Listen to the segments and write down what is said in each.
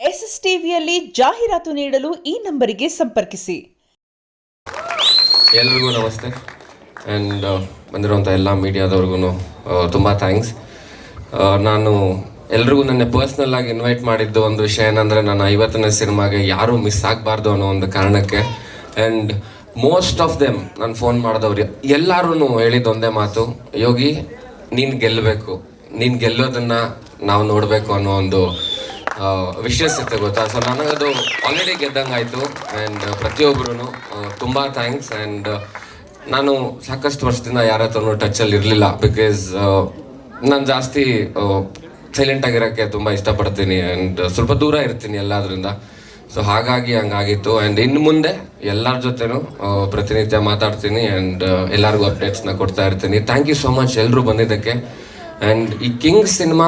S S ಟಿವಿಯಲ್ಲಿ ಜಾಹೀರಾತು ನೀಡಲು ಈ ನಂಬರಿಗೆ ಸಂಪರ್ಕಿಸಿ. ಎಲ್ರಿಗೂ ನಮಸ್ತೆ ಆ್ಯಂಡ್ ಬಂದಿರೋಂಥ ಎಲ್ಲ ಮೀಡಿಯಾದವ್ರಿಗೂ ತುಂಬ ಥ್ಯಾಂಕ್ಸ್. ನಾನು ಎಲ್ರಿಗೂ ನನ್ನ ಪರ್ಸ್ನಲ್ ಆಗಿ ಇನ್ವೈಟ್ ಮಾಡಿದ್ದು ಒಂದು ವಿಷಯ ಏನಂದರೆ ನನ್ನ 50ನೇ ಸಿನಿಮಾಗೆ ಯಾರೂ ಮಿಸ್ ಆಗಬಾರ್ದು ಅನ್ನೋ ಒಂದು ಕಾರಣಕ್ಕೆ. ಆ್ಯಂಡ್ ಮೋಸ್ಟ್ ಆಫ್ ದೆಮ್ ನಾನು ಫೋನ್ ಮಾಡಿದವ್ರು ಎಲ್ಲರೂ ಹೇಳಿದ್ದು ಒಂದೇ ಮಾತು, ಯೋಗಿ ನೀನು ಗೆಲ್ಲಬೇಕು, ನೀನು ಗೆಲ್ಲೋದನ್ನು ನಾವು ನೋಡಬೇಕು ಅನ್ನೋ ಒಂದು ವಿಶೇಷ ಇತ್ತು ಗೊತ್ತಾ. ಸೊ ನನಗದು ಆಲ್ರೆಡಿ ಗೆದ್ದಂಗೆ ಆಯಿತು. ಆ್ಯಂಡ್ ಪ್ರತಿಯೊಬ್ಬರೂ ತುಂಬ ಥ್ಯಾಂಕ್ಸ್. ಆ್ಯಂಡ್ ನಾನು ಸಾಕಷ್ಟು ವರ್ಷದಿಂದ ಯಾರ ಹತ್ರನೂ ಟಚಲ್ಲಿ ಇರಲಿಲ್ಲ, ಬಿಕಾಸ್ ನಾನು ಜಾಸ್ತಿ ಸೈಲೆಂಟ್ ಆಗಿರೋಕ್ಕೆ ತುಂಬ ಇಷ್ಟಪಡ್ತೀನಿ ಆ್ಯಂಡ್ ಸ್ವಲ್ಪ ದೂರ ಇರ್ತೀನಿ ಎಲ್ಲದರಿಂದ. ಸೊ ಹಾಗಾಗಿ ಹಂಗಾಗಿತ್ತು. ಆ್ಯಂಡ್ ಇನ್ನು ಮುಂದೆ ಎಲ್ಲರ ಜೊತೆನೂ ಪ್ರತಿನಿತ್ಯ ಮಾತಾಡ್ತೀನಿ ಆ್ಯಂಡ್ ಎಲ್ಲರಿಗೂ ಅಪ್ಡೇಟ್ಸ್ನ ಕೊಡ್ತಾ ಇರ್ತೀನಿ. ಥ್ಯಾಂಕ್ ಯು ಸೋ ಮಚ್ ಎಲ್ಲರೂ ಬಂದಿದ್ದಕ್ಕೆ. ಆ್ಯಂಡ್ ಈ ಕಿಂಗ್ ಸಿನಿಮಾ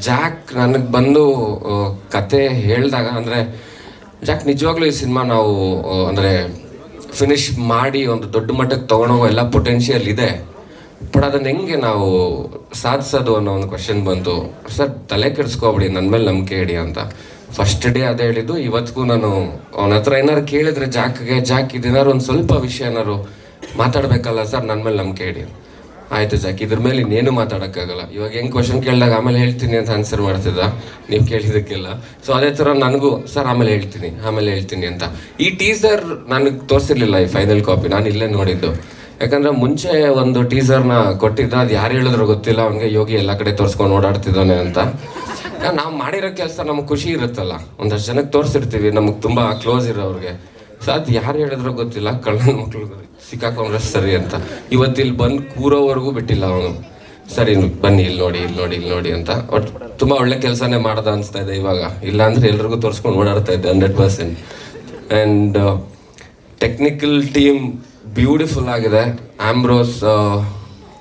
ಜಾಕ್ ನನಗೆ ಬಂದು ಕತೆ ಹೇಳಿದಾಗ, ಅಂದರೆ ಜಾಕ್ ನಿಜವಾಗ್ಲೂ ಈ ಸಿನಿಮಾ ನಾವು ಅಂದರೆ ಫಿನಿಶ್ ಮಾಡಿ ಒಂದು ದೊಡ್ಡ ಮಟ್ಟಕ್ಕೆ ತೊಗೊಂಡೋಗೋ ಎಲ್ಲ ಪೊಟೆನ್ಷಿಯಲ್ ಇದೆ, ಬಟ್ ಅದನ್ನು ಹೆಂಗೆ ನಾವು ಸಾಧಿಸೋದು ಅನ್ನೋ ಒಂದು ಕ್ವಶನ್ ಬಂತು. ಸರ್ ತಲೆ ಕೆಡಿಸ್ಕೊಬಿಡಿ, ನನ್ನ ಮೇಲೆ ನಂಬಿಕೆ ಇಡಿ ಅಂತ ಫಸ್ಟ್ ಡೇ ಅದೇ ಹೇಳಿದ್ದು. ಇವತ್ತಿಗೂ ನಾನು ಅವನ ಹತ್ರ ಏನಾರು ಕೇಳಿದ್ರೆ ಜಾಕ್ ಇದೇನಾದ್ರು ಒಂದು ಸ್ವಲ್ಪ ವಿಷಯ ಏನಾದ್ರು ಮಾತಾಡಬೇಕಲ್ಲ ಸರ್, ನನ್ನ ಮೇಲೆ ನಂಬಿಕೆ ಇಡಿ. ಆಯಿತು ಜಾಕ್, ಇದ್ರ ಮೇಲೆ ಇನ್ನೇನು ಮಾತಾಡೋಕ್ಕಾಗಲ್ಲ. ಇವಾಗ ಹೆಂಗೆ ಕ್ವಶನ್ ಕೇಳಿದಾಗ ಆಮೇಲೆ ಹೇಳ್ತೀನಿ ಅಂತ ಆನ್ಸರ್ ಮಾಡ್ತಿದ್ದ ನೀವು ಕೇಳಿದ್ದಕ್ಕೆಲ್ಲ. ಸೊ ಅದೇ ಥರ ನನಗೂ ಸರ್ ಆಮೇಲೆ ಹೇಳ್ತೀನಿ ಅಂತ. ಈ ಟೀಸರ್ ನನಗೆ ತೋರಿಸಿರ್ಲಿಲ್ಲ, ಈ ಫೈನಲ್ ಕಾಪಿ ನಾನು ಇಲ್ಲೇ ನೋಡಿದ್ದು. ಯಾಕಂದರೆ ಮುಂಚೆ ಒಂದು ಟೀಸರ್ನ ಕೊಟ್ಟಿದ್ದ, ಅದು ಯಾರು ಹೇಳಿದ್ರು ಗೊತ್ತಿಲ್ಲ, ಅವನಿಗೆ ಯೋಗಿ ಎಲ್ಲ ಕಡೆ ತೋರಿಸ್ಕೊಂಡು ಓಡಾಡ್ತಿದ್ದಾನೆ ಅಂತ. ನಾವು ಮಾಡಿರೋ ಕೆಲಸ ನಮಗೆ ಖುಷಿ ಇರುತ್ತಲ್ಲ, ಒಂದಷ್ಟು ಜನಕ್ಕೆ ತೋರಿಸಿರ್ತೀವಿ ನಮಗೆ ತುಂಬ ಕ್ಲೋಸ್ ಇರೋವ್ರಿಗೆ. ಸೊ ಅದು ಯಾರು ಹೇಳಿದ್ರೋ ಗೊತ್ತಿಲ್ಲ, ಕಳ್ಳನ ಮಕ್ಳು ಸಿಕ್ಕಾಕೊಂಡ್ರೆ ಸರಿ ಅಂತ. ಇವತ್ತಿಲ್ಲಿ ಬಂದು ಕೂರೋವರೆಗೂ ಬಿಟ್ಟಿಲ್ಲ ಅವನು, ಸರಿ ಬನ್ನಿ ಇಲ್ಲಿ ನೋಡಿ ಅಂತ. ಬಟ್ ತುಂಬ ಒಳ್ಳೆ ಕೆಲಸನೇ ಮಾಡ್ದ ಅನಿಸ್ತಾ ಇದೆ ಇವಾಗ. ಇಲ್ಲಾಂದರೆ ಎಲ್ರಿಗೂ ತೋರಿಸ್ಕೊಂಡು ಓಡಾಡ್ತಾ ಇದ್ದೆ 100%. ಆ್ಯಂಡ್ ಟೆಕ್ನಿಕಲ್ ಟೀಮ್ ಬ್ಯೂಟಿಫುಲ್ ಆಗಿದೆ. ಆಂಬ್ರೋಸ್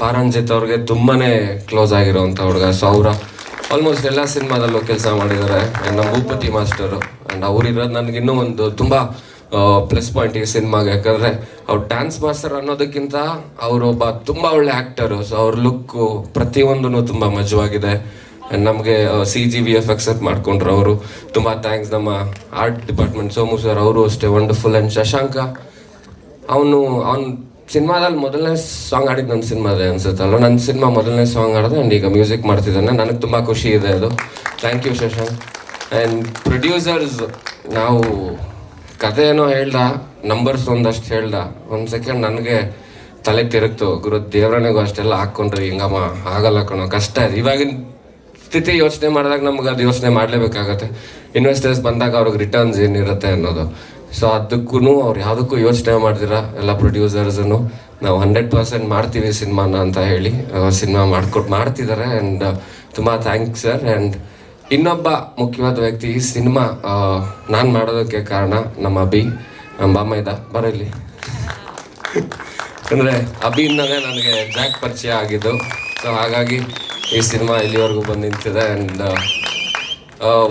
ಪಾರಂಜಿತ್ ಅವ್ರಿಗೆ ತುಂಬಾ ಕ್ಲೋಸ್ ಆಗಿರೋವಂಥ ಹುಡುಗ. ಸೊ ಅವರ ಆಲ್ಮೋಸ್ಟ್ ಎಲ್ಲ ಸಿನಿಮಾದಲ್ಲೂ ಕೆಲಸ ಮಾಡಿದ್ದಾರೆ. ಆ್ಯಂಡ್ ನಮ್ಮ ಭೂಪತಿ ಮಾಸ್ಟರು, ಆ್ಯಂಡ್ ಅವರಿರೋದು ನನಗಿನ್ನೂ ಒಂದು ತುಂಬ ಪ್ಲಸ್ ಪಾಯಿಂಟ್ ಈ ಸಿನಿಮಾಗೆ. ಯಾಕಂದರೆ ಅವ್ರು ಡ್ಯಾನ್ಸ್ ಮಾಸ್ಟರ್ ಅನ್ನೋದಕ್ಕಿಂತ ಅವರು ಒಬ್ಬ ತುಂಬ ಒಳ್ಳೆ ಆ್ಯಕ್ಟರು. ಸೊ ಅವ್ರ ಲುಕ್ಕು ಪ್ರತಿಯೊಂದೂ ತುಂಬ ಮಜವಾಗಿದೆ. ಆ್ಯಂಡ್ ನಮಗೆ CGVFX ಮಾಡ್ಕೊಂಡ್ರು ಅವರು, ತುಂಬ ಥ್ಯಾಂಕ್ಸ್. ನಮ್ಮ ಆರ್ಟ್ ಡಿಪಾರ್ಟ್ಮೆಂಟ್ ಸೋಮು ಸರ್, ಅವರು ಅಷ್ಟೇ ವಂಡರ್ಫುಲ್. ಆ್ಯಂಡ್ ಶಶಾಂಕ, ಅವನು ಸಿನಿಮಾದಲ್ಲಿ ಮೊದಲನೇ ಸಾಂಗ್ ಆಡಿದ್ದು ನನ್ನ ಸಿನಿಮಾದೇ ಅನ್ಸುತ್ತಲ್ಲ, ನನ್ನ ಸಿನಿಮಾ ಮೊದಲನೇ ಸಾಂಗ್ ಆಡಿದೆ. ಆ್ಯಂಡ್ ಈಗ ಮ್ಯೂಸಿಕ್ ಮಾಡ್ತಿದ್ದಾನೆ, ನನಗೆ ತುಂಬ ಖುಷಿ ಇದೆ ಅದು. Thank you Shashank. And producers, ನಾವು ಕತೆ ಏನೋ ಹೇಳ್ದ, ನಂಬರ್ಸ್ ಒಂದಷ್ಟು ಹೇಳ್ದ, ಒಂದು ಸೆಕೆಂಡ್ ನನಗೆ ತಲೆ ತಿರುಗ್ತು. ಗುರು ದೇವರನಿಗೂ ಅಷ್ಟೆಲ್ಲ ಹಾಕ್ಕೊಂಡ್ರೆ ಹಿಂಗಮ್ಮ ಆಗಲ್ಲ ಕಣೋ, ಕಷ್ಟ ಇದೆ. ಇವಾಗಿನ ಸ್ಥಿತಿ ಯೋಚನೆ ಮಾಡಿದಾಗ ನಮ್ಗೆ ಅದು ಯೋಚನೆ ಮಾಡಲೇಬೇಕಾಗತ್ತೆ. ಇನ್ವೆಸ್ಟರ್ಸ್ ಬಂದಾಗ ಅವ್ರಿಗೆ ರಿಟರ್ನ್ಸ್ ಏನಿರುತ್ತೆ ಅನ್ನೋದು. ಸೊ ಅದಕ್ಕೂ ಅವ್ರು ಯಾವುದಕ್ಕೂ ಯೋಚನೆ ಮಾಡ್ತೀರಾ ಎಲ್ಲ ಪ್ರೊಡ್ಯೂಸರ್ಸನ್ನು, ನಾವು 100% ಮಾಡ್ತೀವಿ ಸಿನಿಮಾನ ಅಂತ ಹೇಳಿ ಸಿನಿಮಾ ಮಾಡ್ತಿದ್ದಾರೆ. ಆ್ಯಂಡ್ ತುಂಬ ಥ್ಯಾಂಕ್ಸ್ ಸರ್. ಆ್ಯಂಡ್ ಇನ್ನೊಬ್ಬ ಮುಖ್ಯವಾದ ವ್ಯಕ್ತಿ, ಈ ಸಿನಿಮಾ ನಾನು ಮಾಡೋದಕ್ಕೆ ಕಾರಣ ನಮ್ಮ ಅಭಿ, ನಮ್ಮ ಬಾಮೈದ ಬರಲಿ. ಅಂದರೆ ಅಭಿಯಿಂದಲೇ ನನಗೆ ಜಾಕ್ ಪರಿಚಯ ಆಗಿದ್ದು. ಸೊ ಹಾಗಾಗಿ ಈ ಸಿನಿಮಾ ಇಲ್ಲಿವರೆಗೂ ಬಂದು ನಿಂತಿದೆ. ಆ್ಯಂಡ್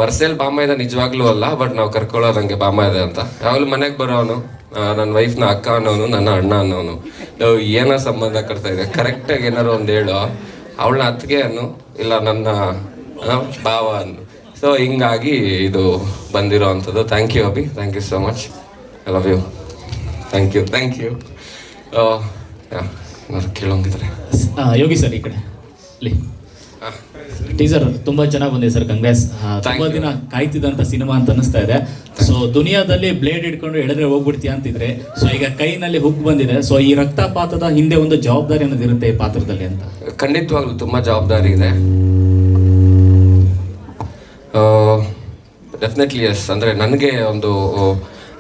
ವರ್ಷದಲ್ಲಿ ಬಾಮೈದ ನಿಜವಾಗ್ಲೂ ಅಲ್ಲ, ಬಟ್ ನಾವು ಕರ್ಕೊಳ್ಳೋದಂಗೆ ಬಾಮೈದ ಅಂತ. ಯಾವಾಗಲೂ ಮನೆಗೆ ಬರೋನು, ನನ್ನ ವೈಫ್ನ ಅಕ್ಕ ಅನ್ನೋನು, ನನ್ನ ಅಣ್ಣ ಅನ್ನೋನು. ಏನೋ ಸಂಬಂಧ ಕಟ್ತಾ ಇದೆ, ಕರೆಕ್ಟಾಗಿ ಏನಾರು ಒಂದು ಹೇಳು, ಅವಳನ್ನ ಅತ್ತಿಗೆ ಅನ್ನು, ಇಲ್ಲ ನನ್ನ ಭಾವ ಅನ್ನು. ಸೊ ಹಿಂಗಾಗಿ ಇದು ಬಂದಿರೋ ಅಂಥದ್ದು. Thank you Abhi, thank you so much, I love you. Thank you. ಏನಾದ್ರು ಕೇಳೋಂಗಿದ್ರೆ ಯೋಗಿ ಸರ್ ಈ ಕಡೆ ಇಲ್ಲಿ. ಟೀಸರ್ ತುಂಬಾ ಚೆನ್ನಾಗಿ ಬಂದಿದೆ ಸರ್, ಕಂಗ್ರೆಸ್. ತುಂಬಾ ದಿನ ಕಾಯ್ತಿದ್ದಂತ ಸಿನಿಮಾ ಅಂತ ಅನಿಸ್ತಾ ಇದೆ. ಸೊ ದುನಿಯಾದಲ್ಲಿ ಬ್ಲೇಡ್ ಹಿಡ್ಕೊಂಡು ಎಳೆದ್ರೆ ಹೋಗ್ಬಿಡ್ತೀಯ ಅಂತಿದ್ರೆ, ಸೊ ಈಗ ಕೈನಲ್ಲಿ ಹುಕ್ ಬಂದಿದೆ. ಸೊ ಈ ರಕ್ತಪಾತದ ಹಿಂದೆ ಒಂದು ಜವಾಬ್ದಾರಿ ಅನ್ನೋದು ಇರುತ್ತೆ ಈ ಪಾತ್ರದಲ್ಲಿ ಅಂತ. ಖಂಡಿತವಾಗ್ಲೂ ತುಂಬ ಜವಾಬ್ದಾರಿ ಇದೆ. Definitely yes. ಅಂದರೆ ನನಗೆ ಒಂದು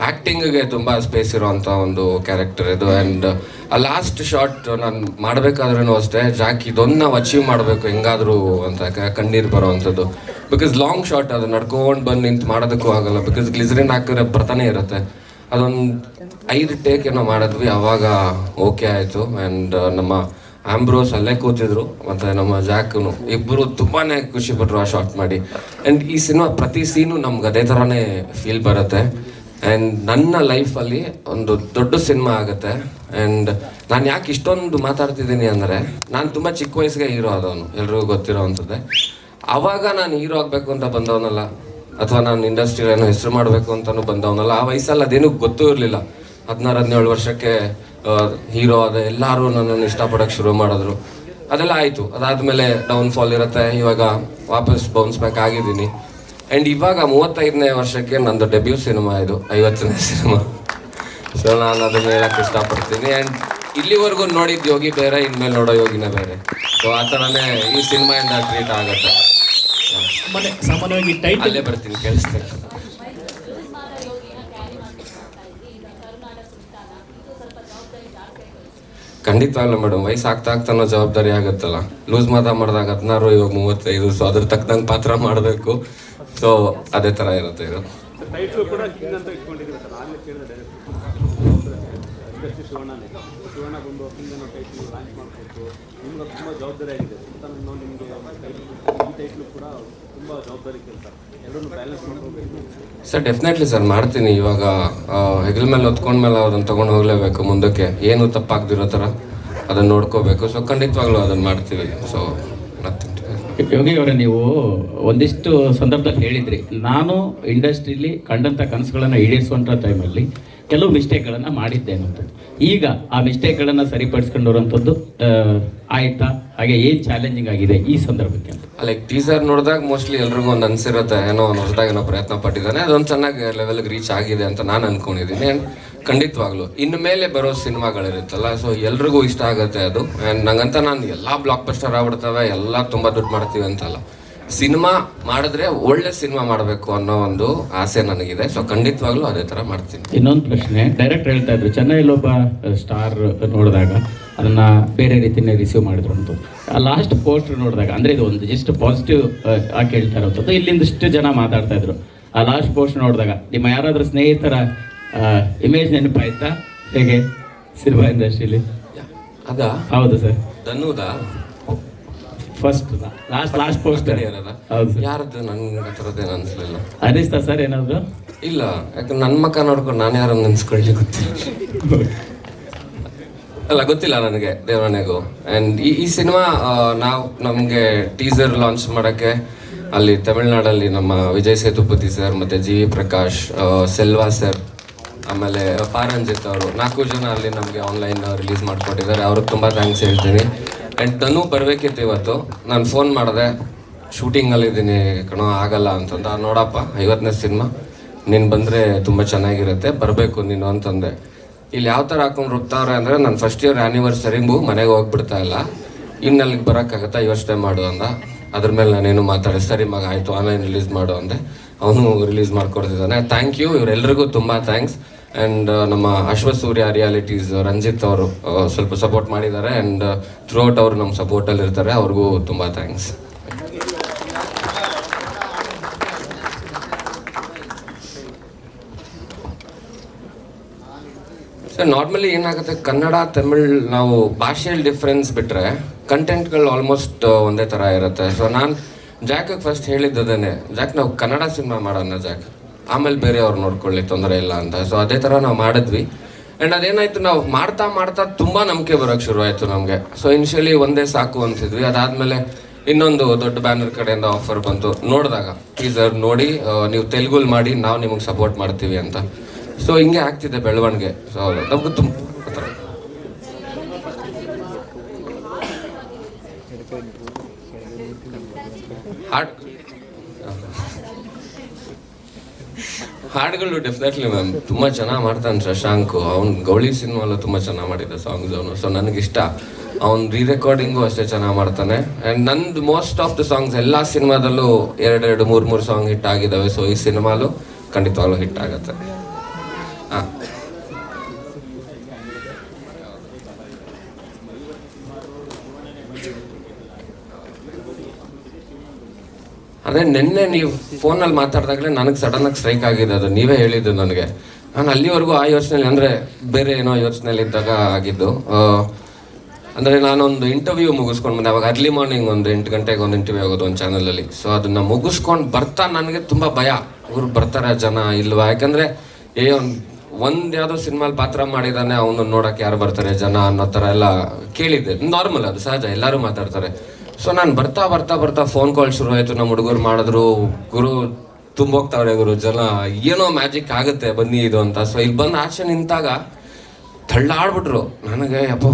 ಆ್ಯಕ್ಟಿಂಗ್ಗೆ ತುಂಬ ಸ್ಪೇಸ್ ಇರೋವಂಥ ಒಂದು ಕ್ಯಾರೆಕ್ಟರ್ ಇದು. ಆ್ಯಂಡ್ ಆ ಲಾಸ್ಟ್ ಶಾಟ್ ನಾನು ಮಾಡಬೇಕಾದ್ರೂ ಅಷ್ಟೇ, ಜಾಕ್ ಇದೊಂದು ನಾವು ಅಚೀವ್ ಮಾಡಬೇಕು ಹೆಂಗಾದರೂ ಅಂತ, ಕಣ್ಣೀರು ಬರೋ ಅಂಥದ್ದು. ಬಿಕಾಸ್ ಲಾಂಗ್ ಶಾಟ್, ಅದು ನಡ್ಕೊಂಡು ಬಂದು ನಿಂತು ಮಾಡೋದಕ್ಕೂ ಆಗಲ್ಲ, ಬಿಕಾಸ್ ಗ್ಲಿಸರಿನ್ ಹಾಕಿದ್ರೆ ಬರ್ತಾನೆ ಇರುತ್ತೆ. ಅದೊಂದು 5 ಟೇಕ್ ಏನೋ ಮಾಡಿದ್ವಿ, ಆವಾಗ ಓಕೆ ಆಯಿತು. ಆ್ಯಂಡ್ ನಮ್ಮ ಆಂಬ್ರೋಸ್ ಅಲ್ಲೇ ಕೂತಿದ್ರು, ಮತ್ತು ನಮ್ಮ ಜಾಕನು, ಇಬ್ಬರು ತುಂಬಾ ಖುಷಿ ಪಟ್ಟರು ಆ ಶಾಟ್ ಮಾಡಿ. ಆ್ಯಂಡ್ ಈ ಸಿನಿಮಾ ಪ್ರತಿ ಸೀನು ನಮ್ಗೆ ಅದೇ ಥರನೇ ಫೀಲ್ ಬರುತ್ತೆ. ಆ್ಯಂಡ್ ನನ್ನ ಲೈಫಲ್ಲಿ ಒಂದು ದೊಡ್ಡ ಸಿನಿಮಾ ಆಗುತ್ತೆ. ಆ್ಯಂಡ್ ನಾನು ಯಾಕೆ ಇಷ್ಟೊಂದು ಮಾತಾಡ್ತಿದ್ದೀನಿ ಅಂದರೆ, ನಾನು ತುಂಬ ಚಿಕ್ಕ ವಯಸ್ಸಿಗೆ ಹೀರೋ ಆದವನು, ಎಲ್ರಿಗೂ ಗೊತ್ತಿರೋ ಅಂಥದ್ದೇ. ಆವಾಗ ನಾನು ಹೀರೋ ಆಗಬೇಕು ಅಂತ ಬಂದವನಲ್ಲ, ಅಥವಾ ನಾನು ಇಂಡಸ್ಟ್ರಿಯಲ್ಲಿ ಏನೋ ಹೆಸರು ಮಾಡಬೇಕು ಅಂತಲೂ ಬಂದವನಲ್ಲ. ಆ ವಯಸ್ಸಲ್ಲಿ ಅದೇನು ಗೊತ್ತೂ ಇರಲಿಲ್ಲ. 16-17 ವರ್ಷಕ್ಕೆ ಹೀರೋ ಆದ, ಎಲ್ಲರೂ ನನ್ನನ್ನು ಇಷ್ಟಪಡೋಕ್ಕೆ ಶುರು ಮಾಡಿದ್ರು. ಅದೆಲ್ಲ ಆಯಿತು. ಅದಾದಮೇಲೆ ಡೌನ್ಫಾಲ್ ಇರುತ್ತೆ. ಇವಾಗ ವಾಪಸ್ ಬೌನ್ಸ್ ಬ್ಯಾಕ್ ಆಗಿದ್ದೀನಿ. ಆ್ಯಂಡ್ ಇವಾಗ 35ನೇ ವರ್ಷಕ್ಕೆ ನಂದು ಡೆಬ್ಯೂ ಸಿನಿಮಾ ಇದು, 50ನೇ ಸಿನಿಮಾ. ಸೊ ನಾನು ಅದನ್ನ ಹೇಳಕ್ಕೆ ಇಷ್ಟಪಡ್ತೀನಿ. ಆ್ಯಂಡ್ ಇಲ್ಲಿವರೆಗೂ ನೋಡಿದ ಯೋಗಿ ಬೇರೆ, ಇನ್ಮೇಲೆ ನೋಡೋ ಯೋಗಿನೇ ಬೇರೆ. ಸೊ ಆ ಥರನೇ ಈ ಸಿನಿಮಾಯಿಂದ ಟ್ರೀಟ್ ಆಗುತ್ತೆ. ಸಾಮಾನ್ಯವಾಗಿ ಟೈಟಲ್ ಅಲ್ಲೇ ಬರ್ತೀನಿ, ಕೇಳಿಸ್ತೇನೆ. ಖಂಡಿತವಾಗ್ಲೂ ಮೇಡಮ್, ವಯಸ್ಸು ಆಗ್ತಾನೋ ಜವಾಬ್ದಾರಿ ಆಗುತ್ತಲ್ಲ. ಲೂಸ್ ಮಾಡಿದಾಗ 16, ಇವಾಗ 35. ಸೊ ಅದ್ರ ತಕ್ಕಂಗೆ ಪಾತ್ರ ಮಾಡಬೇಕು. ಸೊ ಅದೇ ಥರ ಇರುತ್ತೆ ಇದು. ಟೈಟ್ಲು ಕೂಡ ಕಿಂಗ್ ಅಂತ ಇಟ್ಕೊಂಡಿದ್ದೀರಾ ಸರ್? ಆಗಲೇ ಕೇಳಿದೆ ಡೈರೆಕ್ಟ್ ಶಿವಣ್ಣ ಬಂದು ಕಿಂಗ್ ಅನ್ನೋ ಟೈಟ್ಲು ಲಾಂಚ್ ಮಾಡಿಕೊಟ್ಟು ನಿಮ್ಗೆ ತುಂಬ ಜವಾಬ್ದಾರಿ ಆಗಿದೆ. ಸುಲ್ತಾನನ್ನು ನಿಮಗೆ ಈ ಟೈಟ್ಲು ಕೂಡ ತುಂಬ ಜವಾಬ್ದಾರಿ ಕೆಲಸ, ಎರಡನ್ನೂ ಬ್ಯಾಲೆನ್ಸ್ ಮಾಡ್ಕೋಬೇಕು ಸರ್. ಡೆಫಿನೆಟ್ಲಿ ಸರ್, ಮಾಡ್ತೀನಿ. ಇವಾಗ ಹೆಗಲ ಮೇಲೆ ಹೊತ್ಕೊಂಡ್ಮೇಲೆ ಅದನ್ನು ತೊಗೊಂಡು ಹೋಗಲೇಬೇಕು ಮುಂದಕ್ಕೆ. ಏನು ತಪ್ಪಾಗ್ದಿರೋ ಥರ ಅದನ್ನು ನೋಡ್ಕೋಬೇಕು. ಸೊ ಖಂಡಿತವಾಗ್ಲೂ ಅದನ್ನು ಮಾಡ್ತೀವಿ. ಸೊ ಯೋಗಿ ಅವರೇ, ನೀವು ಒಂದಿಷ್ಟು ಸಂದರ್ಭದಲ್ಲಿ ಹೇಳಿದ್ರಿ, ನಾನು ಇಂಡಸ್ಟ್ರಿಲಿ ಕಂಡಂಥ ಕನಸುಗಳನ್ನು ಈಡೇರಿಸುವಂಥ ಟೈಮಲ್ಲಿ ಕೆಲವು ಮಿಸ್ಟೇಕ್ಗಳನ್ನು ಮಾಡಿದ್ದೇನೆ ಅಂತ. ಈಗ ಆ ಮಿಸ್ಟೇಕ್ಗಳನ್ನು ಸರಿಪಡಿಸ್ಕೊಂಡಿರುವಂಥದ್ದು ಆಯ್ತಾ? ಹಾಗೆ ಏನು ಚಾಲೆಂಜಿಂಗ್ ಆಗಿದೆ ಈ ಸಂದರ್ಭಕ್ಕೆ ಅಂತ? ಲೈಕ್ ಟೀಸರ್ ನೋಡಿದಾಗ ಮೋಸ್ಟ್ಲಿ ಎಲ್ರಿಗೂ ಒಂದು ಅನ್ಸಿರುತ್ತೆ, ಏನೋ ಒಂದು ಹೊಸದಾಗಿ ಏನೋ ಪ್ರಯತ್ನ ಪಟ್ಟಿದ್ದಾನೆ, ಅದೊಂದು ಚೆನ್ನಾಗಿ ಲೆವೆಲ್ಗೆ ರೀಚ್ ಆಗಿದೆ ಅಂತ ನಾನು ಅಂದ್ಕೊಂಡಿದ್ದೀನಿ. ಆ್ಯಂಡ್ ಖಂಡಿತವಾಗ್ಲೂ ಇನ್ನು ಮೇಲೆ ಬರೋ ಸಿನಿಮಾಗಳಿರುತ್ತಲ್ಲ, ಸೊ ಎಲ್ರಿಗೂ ಇಷ್ಟ ಆಗುತ್ತೆ ಅದು. ಆ್ಯಂಡ್ ನಂಗಂತ ನಾನು ಎಲ್ಲ ಬ್ಲಾಕ್ ಬಸ್ಟರ್ ಆಗ್ಬಿಡ್ತವೆ, ಎಲ್ಲ ತುಂಬ ದುಡ್ಡು ಮಾಡ್ತೀವಿ ಅಂತಲ್ಲ. ಸಿನಿಮಾ ಮಾಡಿದ್ರೆ ಒಳ್ಳೆ ಸಿನಿಮಾ ಮಾಡಬೇಕು ಅನ್ನೋ ಒಂದು ಆಸೆ ನನಗಿದೆ. ಸೊ ಖಂಡಿತವಾಗ್ಲೂ ಅದೇ ಥರ ಮಾಡ್ತೀನಿ. ಇನ್ನೊಂದು ಪ್ರಶ್ನೆ, ಡೈರೆಕ್ಟರ್ ಹೇಳ್ತಾ ಇದ್ರು, ಚೆನ್ನೈಯಲ್ಲಿ ಒಬ್ಬ ಸ್ಟಾರ್ ನೋಡಿದಾಗ ಅದನ್ನು ಬೇರೆ ರೀತಿಯೇ ರಿಸೀವ್ ಮಾಡಿದ್ರು ಅಂತ. ಆ ಲಾಸ್ಟ್ ಪೋಸ್ಟರ್ ನೋಡಿದಾಗ, ಅಂದರೆ ಇದು ಒಂದು ಜಸ್ಟ್ ಪಾಸಿಟಿವ್ ಆಗಿ ಹೇಳ್ತಾ ಇರೋಂಥದ್ದು, ಇಲ್ಲಿಂದಷ್ಟು ಜನ ಮಾತಾಡ್ತಾ ಇದ್ರು. ಆ ಲಾಸ್ಟ್ ಪೋಸ್ಟ್ ನೋಡಿದಾಗ ನಿಮ್ಮ ಯಾರಾದರೂ ಸ್ನೇಹಿತರ ಇಮೇಜ್ ನೆನಪಾಯ್ತಾ? ಹೇಗೆ ಸಿನಿಮಾ ಇಂಡಸ್ಟ್ರಿಲಿ? ಅದ ಹೌದು ಸರ್, ಧನುದಾ ಫಸ್ಟ್ ಲಾಸ್ಟ್ ಪೋಸ್ಟರ್ ಹೌದು ಸರ್. ಯಾರದ್ದು? ನನ್ಗೆ ಆ ಥರದ್ದೇನು ಅನಿಸ್ಲಿಲ್ಲ. ಅನಿಸ್ತಾ ಸರ್ ಏನಾದ್ರು? ಇಲ್ಲ, ಯಾಕಂದ್ರೆ ನನ್ನ ಮಕ್ಕ ನೋಡ್ಕೊಂಡು ನಾನು ಯಾರನ್ನು ನೆನ್ಸ್ಕೊಳ್ಳಿ ಗೊತ್ತಿಲ್ಲ. ಅಲ್ಲ, ಗೊತ್ತಿಲ್ಲ ನನಗೆ ದೇವರಣೆಗೂ. ಆ್ಯಂಡ್ ಈ ಸಿನಿಮಾ ನಮಗೆ ಟೀಸರ್ ಲಾಂಚ್ ಮಾಡೋಕ್ಕೆ ಅಲ್ಲಿ ತಮಿಳ್ನಾಡಲ್ಲಿ ನಮ್ಮ ವಿಜಯ್ ಸೇತುಪತಿ ಸರ್ ಮತ್ತು ಜಿ.ವಿ. ಪ್ರಕಾಶ್, ಸೆಲ್ವಾ ಸರ್, ಆಮೇಲೆ ಪಾರಂಜಿತ್ ಅವರು 4 ಜನ ಅಲ್ಲಿ ನಮಗೆ ಆನ್ಲೈನ್ ರಿಲೀಸ್ ಮಾಡಿಕೊಟ್ಟಿದ್ದಾರೆ. ಅವ್ರಿಗೆ ತುಂಬ ಥ್ಯಾಂಕ್ಸ್ ಹೇಳ್ತೀನಿ. ಆ್ಯಂಡ್ ನಾನು ಬರಬೇಕಿತ್ತು ಇವತ್ತು. ನಾನು ಫೋನ್ ಮಾಡಿದೆ, ಶೂಟಿಂಗಲ್ಲಿದ್ದೀನಿ ಕಣೋ, ಆಗಲ್ಲ ಅಂತಂದ. ನೋಡಪ್ಪ, 50ನೇ ಸಿನಿಮಾ, ನೀನು ಬಂದರೆ ತುಂಬ ಚೆನ್ನಾಗಿರುತ್ತೆ, ಬರಬೇಕು ನೀನು ಅಂತಂದೆ. ಇಲ್ಲಿ ಯಾವ ಥರ ಹಾಕೊಂಡು ರುಬ್ತಾವ್ರೆ ಅಂದರೆ, ನನ್ನ ಫಸ್ಟ್ ಇಯರ್ ಆ್ಯನಿವರ್ಸರಿಗೂ ಮನೆಗೆ ಹೋಗ್ಬಿಡ್ತಾ ಇಲ್ಲ, ಇನ್ನು ಅಲ್ಲಿಗೆ ಬರೋಕ್ಕಾಗತ್ತಾ, ಯೋಚನೆ ಮಾಡು ಅಂದ. ಅದ್ರ ಮೇಲೆ ನಾನೇನು ಮಾತಾಡಿ, ಸರಿ ಮಗ ಆಯಿತು ಆನ್ಲೈನ್ ರಿಲೀಸ್ ಮಾಡು ಅಂದೆ. ಅವನು ರಿಲೀಸ್ ಮಾಡ್ಕೊಡ್ತಿದ್ದಾನೆ. ಥ್ಯಾಂಕ್ ಯು, ಇವರೆಲ್ಲರಿಗೂ ತುಂಬ ಥ್ಯಾಂಕ್ಸ್. ಆ್ಯಂಡ್ ನಮ್ಮ ಅಶ್ವಸೂರ್ಯ ರಿಯಾಲಿಟೀಸ್ ರಂಜಿತ್ ಅವರು ಸ್ವಲ್ಪ ಸಪೋರ್ಟ್ ಮಾಡಿದ್ದಾರೆ. ಆ್ಯಂಡ್ ಥ್ರೂ ಔಟ್ ಅವರು ನಮ್ಮ ಸಪೋರ್ಟಲ್ಲಿ ಇರ್ತಾರೆ, ಅವ್ರಿಗೂ ತುಂಬ ಥ್ಯಾಂಕ್ಸ್. ಸರ್, ನಾರ್ಮಲಿ ಏನಾಗುತ್ತೆ, ಕನ್ನಡ ತಮಿಳ್ ನಾವು ಭಾಷೆಯಲ್ಲಿ ಡಿಫ್ರೆನ್ಸ್ ಬಿಟ್ಟರೆ ಕಂಟೆಂಟ್ಗಳು ಆಲ್ಮೋಸ್ಟ್ ಒಂದೇ ಥರ ಇರುತ್ತೆ. ಸೊ ನಾನು ಜಾಕಿಗೆ ಫಸ್ಟ್ ಹೇಳಿದ್ದದೇ, ಜಾಕ್ ನಾವು ಕನ್ನಡ ಸಿನಿಮಾ ಮಾಡೋಣ ಜಾಕ್, ಆಮೇಲೆ ಬೇರೆ ಅವ್ರು ನೋಡ್ಕೊಳ್ಳಿ, ತೊಂದರೆ ಇಲ್ಲ ಅಂತ. ಸೊ ಅದೇ ಥರ ನಾವು ಮಾಡಿದ್ವಿ. ಆ್ಯಂಡ್ ಅದೇನಾಯಿತು, ನಾವು ಮಾಡ್ತಾ ಮಾಡ್ತಾ ತುಂಬ ನಂಬಿಕೆ ಬರೋಕ್ಕೆ ಶುರುವಾಯಿತು ನಮಗೆ. ಸೊ ಇನಿಷಿಯಲಿ ಒಂದೇ ಸಾಕು ಅಂತಿದ್ವಿ. ಅದಾದಮೇಲೆ ಇನ್ನೊಂದು ದೊಡ್ಡ ಬ್ಯಾನರ್ ಕಡೆಯಿಂದ ಆಫರ್ ಬಂತು. ನೋಡಿದಾಗ ಟೀಸರ್ ನೋಡಿ, ನೀವು ತೆಲುಗುಲ್ ಮಾಡಿ, ನಾವು ನಿಮಗೆ ಸಪೋರ್ಟ್ ಮಾಡ್ತೀವಿ ಅಂತ. ಸೊ ಹಿಂಗೆ ಆಗ್ತಿದೆ ಬೆಳವಣಿಗೆ. ಸೊ ನಮಗೂ ತುಂಬ ಹಾಡುಗಳು ಡೆಫಿನೆಟ್ಲಿ ಮ್ಯಾಮ್ ತುಂಬ ಚೆನ್ನಾಗಿ ಮಾಡ್ತಾನೆ ಶಶಾಂಕ್. ಅವ್ನು ಗೌಳಿ ಸಿನಿಮಾಲು ತುಂಬ ಚೆನ್ನಾಗಿ ಮಾಡಿದ್ದ ಸಾಂಗ್ಸ್ ಅವನು. ಸೊ ನನಗಿಷ್ಟ. ಅವ್ನು ರೀ ರೆಕಾರ್ಡಿಂಗು ಅಷ್ಟೇ ಚೆನ್ನಾಗಿ ಮಾಡ್ತಾನೆ. ಆ್ಯಂಡ್ ನಂದು ಮೋಸ್ಟ್ ಆಫ್ ದ ಸಾಂಗ್ಸ್ ಎಲ್ಲ ಸಿನಿಮಾದಲ್ಲೂ 2 3 ಸಾಂಗ್ ಹಿಟ್ ಆಗಿದ್ದಾವೆ. ಸೊ ಈ ಸಿನಿಮಾಲು ಖಂಡಿತವಾಗ್ಲೂ ಹಿಟ್ ಆಗುತ್ತೆ. ಹಾಂ, ಅದೇ ನಿನ್ನೆ ನೀವು ಫೋನಲ್ಲಿ ಮಾತಾಡಿದಾಗಲೇ ನನಗೆ ಸಡನ್ನಾಗಿ ಸ್ಟ್ರೈಕ್ ಆಗಿದೆ. ಅದು ನೀವೇ ಹೇಳಿದ್ದು ನನಗೆ. ನಾನು ಅಲ್ಲಿವರೆಗೂ ಆ ಯೋಚನೆಯಲ್ಲಿ, ಅಂದರೆ ಬೇರೆ ಏನೋ ಯೋಚನೆಯಲ್ಲಿ ಇದ್ದಾಗ ಆಗಿದ್ದು. ಅಂದರೆ ನಾನೊಂದು ಇಂಟರ್ವ್ಯೂ ಮುಗಿಸ್ಕೊಂಡು ಬಂದೆ. ಅವಾಗ ಅರ್ಲಿ ಮಾರ್ನಿಂಗ್ ಒಂದು 8 ಗಂಟೆಗೆ ಒಂದು ಇಂಟರ್ವ್ಯೂ ಆಗೋದು ಒಂದು ಚಾನಲಲ್ಲಿ. ಸೊ ಅದನ್ನು ಮುಗಿಸ್ಕೊಂಡು ಬರ್ತಾ ನನಗೆ ತುಂಬ ಭಯ, ಇವ್ರು ಬರ್ತಾರೆ ಜನ ಇಲ್ವಾ. ಯಾಕಂದರೆ ಒಂದು ಯಾವುದೋ ಸಿನಿಮಾಲಿ ಪಾತ್ರ ಮಾಡಿದ್ದಾನೆ, ಅವನು ನೋಡೋಕೆ ಯಾರು ಬರ್ತಾರೆ ಜನ ಅನ್ನೋ ಥರ ಎಲ್ಲ ಕೇಳಿದ್ದೆ. ನಾರ್ಮಲ್, ಅದು ಸಹಜ, ಎಲ್ಲರೂ ಮಾತಾಡ್ತಾರೆ. ಸೊ ನಾನು ಬರ್ತಾ ಫೋನ್ ಕಾಲ್ ಶುರುವಾಯಿತು. ನಮ್ಮ ಹುಡುಗರು ಮಾಡಿದ್ರು, ಗುರು ತುಂಬೋಗ್ತಾವ್ರೆ ಗುರು ಜನ, ಏನೋ ಮ್ಯಾಜಿಕ್ ಆಗುತ್ತೆ ಬನ್ನಿ ಇದು ಅಂತ. ಸೊ ಇಲ್ಲಿ ಬಂದು ಆಚೆ ನಿಂತಾಗ ತಳ್ಳಾಡ್ಬಿಟ್ರು. ನನಗೆ ಅಪ್ಪ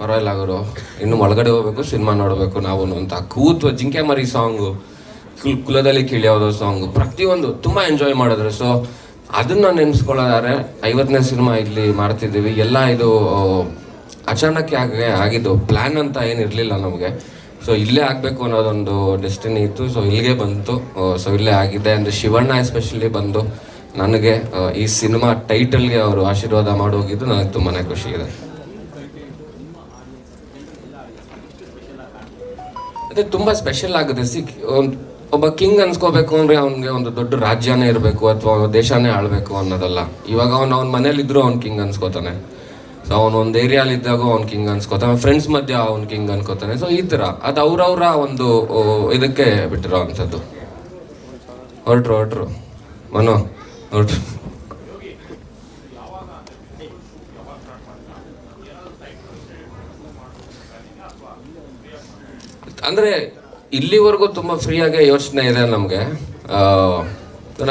ಪರವಾಗಿಲ್ಲ ಗುರು, ಇನ್ನು ಒಳಗಡೆ ಹೋಗ್ಬೇಕು, ಸಿನಿಮಾ ನೋಡಬೇಕು ನಾವು ಅಂತ. ಕೂತು ಜಿಂಕೆ ಮರಿ ಸಾಂಗು, ಕುಲದಲ್ಲಿ ಕಿಳಿಯೋದು ಸಾಂಗು, ಪ್ರತಿಯೊಂದು ತುಂಬ ಎಂಜಾಯ್ ಮಾಡಿದ್ರು. ಸೊ ಅದನ್ನ ನೆನೆಸ್ಕೊಳ್ಳೋದಾದ್ರೆ 50ನೇ ಸಿನಿಮಾ ಇಲ್ಲಿ ಮಾಡ್ತಿದ್ದೀವಿ. ಎಲ್ಲ ಇದು ಅಚಾನಕ್ ಆಗಿದ್ದು, ಪ್ಲ್ಯಾನ್ ಅಂತ ಏನಿರಲಿಲ್ಲ ನಮಗೆ. ಸೊ ಇಲ್ಲೇ ಆಗಬೇಕು ಅನ್ನೋದೊಂದು ಡೆಸ್ಟಿನಿ ಇತ್ತು. ಸೊ ಇಲ್ಲಿಗೆ ಬಂತು. ಸೊ ಇಲ್ಲೇ ಆಗಿದೆ. ಅಂದರೆ ಶಿವಣ್ಣ ಎಸ್ಪೆಷಲಿ ಬಂದು ನನಗೆ ಈ ಸಿನಿಮಾ ಟೈಟಲ್ಗೆ ಅವರು ಆಶೀರ್ವಾದ ಮಾಡೋಗಿದ್ದು ನನಗೆ ತುಂಬಾ ಖುಷಿ ಇದೆ. ಅದೇ ತುಂಬ ಸ್ಪೆಷಲ್ ಆಗುತ್ತೆ. ಒಬ್ಬ ಕಿಂಗ್ ಅನ್ಸ್ಕೋಬೇಕು ಅಂದರೆ ಅವ್ನಿಗೆ ಒಂದು ದೊಡ್ಡ ರಾಜ್ಯನೇ ಇರಬೇಕು ಅಥವಾ ದೇಶನೇ ಆಳಬೇಕು ಅನ್ನೋದಲ್ಲ. ಇವಾಗ ಅವನ ಮನೇಲಿದ್ದರೂ ಅವ್ನು ಕಿಂಗ್ ಅನ್ಸ್ಕೋತಾನೆ. ಸೊ ಅವನು ಒಂದು ಏರಿಯಾಲಿದ್ದಾಗ ಅವ್ನು ಕಿಂಗ್ ಅನ್ಸ್ಕೋತಾನೆ, ಫ್ರೆಂಡ್ಸ್ ಮಧ್ಯೆ ಅವ್ನು ಕಿಂಗ್ ಅನ್ಕೋತಾನೆ. ಸೊ ಈ ಥರ ಅದು ಅವ್ರವ್ರ ಒಂದು ಇದಕ್ಕೆ ಬಿಟ್ಟಿರೋ ಅಂಥದ್ದು. ಹೊರಟ್ರು ಮನೋ ಹೊರಟ್ರು. ಅಂದರೆ ಇಲ್ಲಿವರೆಗೂ ತುಂಬ ಫ್ರೀಯಾಗೆ ಯೋಚನೆ ಇದೆ ನಮಗೆ.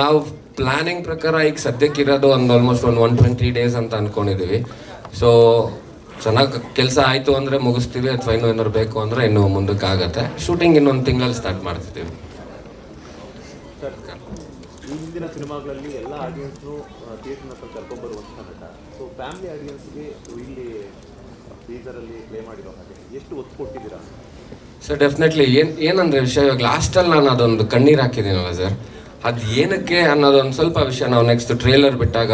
ನಾವು ಪ್ಲ್ಯಾನಿಂಗ್ ಪ್ರಕಾರ ಈಗ ಸದ್ಯಕ್ಕಿರೋದು ಒಂದು ಆಲ್ಮೋಸ್ಟ್ 120 ಡೇಸ್ ಅಂತ ಅಂದ್ಕೊಂಡಿದ್ದೀವಿ. ಸೊ ಚೆನ್ನಾಗಿ ಕೆಲಸ ಆಯಿತು ಅಂದರೆ ಮುಗಿಸ್ತೀವಿ, ಅಥವಾ ಇನ್ನೂ ಏನಾದ್ರು ಬೇಕು ಅಂದರೆ ಇನ್ನೂ ಮುಂದಕ್ಕೆ ಆಗುತ್ತೆ. ಶೂಟಿಂಗ್ ಇನ್ನೊಂದು ತಿಂಗಳಲ್ಲಿ ಸ್ಟಾರ್ಟ್ ಮಾಡ್ತಿದ್ದೀವಿ. ಸರ್, ಈ ಹಿಂದಿನ ಸಿನಿಮಾಗಳಲ್ಲಿ ಎಲ್ಲ ಆಡಿಯನ್ಸ್ನು ಥಿಯೇಟ್ರ್ನ ಹತ್ರ ಕರ್ಕೊಂಡ್ಬರುವಂಥ ನಟ. ಸೊ ಫ್ಯಾಮಿಲಿ ಆಡಿಯನ್ಸ್ಗೆ ಇಲ್ಲಿ ಟೀಸರಲ್ಲಿ ಪ್ಲೇ ಮಾಡಿರೋ ಹಾಗೆ ಎಷ್ಟು ಒತ್ತು ಕೊಟ್ಟಿದ್ದೀರಾ? ಸರ್ ಡೆಫಿನೆಟ್ಲಿ ಏನಂದರೆ ವಿಷಯ, ಇವಾಗ ಲಾಸ್ಟಲ್ಲಿ ನಾನು ಅದೊಂದು ಕಣ್ಣೀರು ಹಾಕಿದ್ದೀನಲ್ಲ ಸರ್, ಅದು ಏನಕ್ಕೆ ಅನ್ನೋದೊಂದು ಸ್ವಲ್ಪ ವಿಷಯ ನಾವು ನೆಕ್ಸ್ಟ್ ಟ್ರೇಲರ್ ಬಿಟ್ಟಾಗ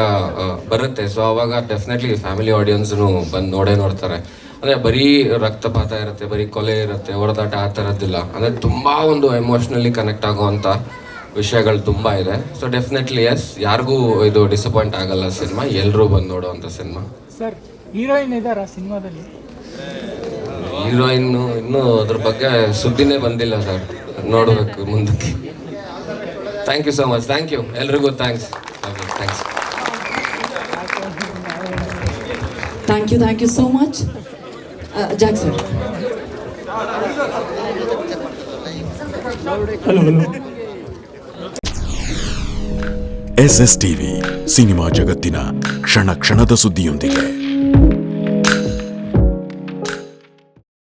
ಬರುತ್ತೆ. ಸೊ ಅವಾಗ ಡೆಫಿನೆಟ್ಲಿ ಫ್ಯಾಮಿಲಿ ಆಡಿಯನ್ಸ್ನು ಬಂದು ನೋಡ್ತಾರೆ. ಅಂದರೆ ಬರೀ ರಕ್ತಪಾತ ಇರುತ್ತೆ, ಬರೀ ಕೊಲೆ ಇರುತ್ತೆ, ಹೊಡೆದಾಟ ಆ ಥರದ್ದಿಲ್ಲ. ಅಂದರೆ ತುಂಬ ಒಂದು ಎಮೋಷ್ನಲಿ ಕನೆಕ್ಟ್ ಆಗುವಂಥ ವಿಷಯಗಳು ತುಂಬ ಇದೆ. ಸೊ ಡೆಫಿನೆಟ್ಲಿ ಎಸ್, ಯಾರಿಗೂ ಇದು ಡಿಸಪಾಯಿಂಟ್ ಆಗಲ್ಲ ಸಿನಿಮಾ, ಎಲ್ಲರೂ ಬಂದು ನೋಡುವಂಥ ಸಿನಿಮಾ. ಸರ್, ಹೀರೋಯಿನ್ ಇದ್ದಾರಾ ಸಿನಿಮಾದಲ್ಲಿ? ಹೀರೋಯಿನ್ನು ಇನ್ನೂ ಅದ್ರ ಬಗ್ಗೆ ಸುದ್ದಿನೇ ಬಂದಿಲ್ಲ ಸರ್, ನೋಡಬೇಕು ಮುಂದಕ್ಕೆ. Thank you so much. Thank you ಎಲ್ರಿಗೂ. Thanks. Thank you so much. Jackson. SSTV cinema ಜಗತ್ತಿನ ಕ್ಷಣ ಕ್ಷಣದ ಸುದ್ದಿಯೊಂದಿಗೆ.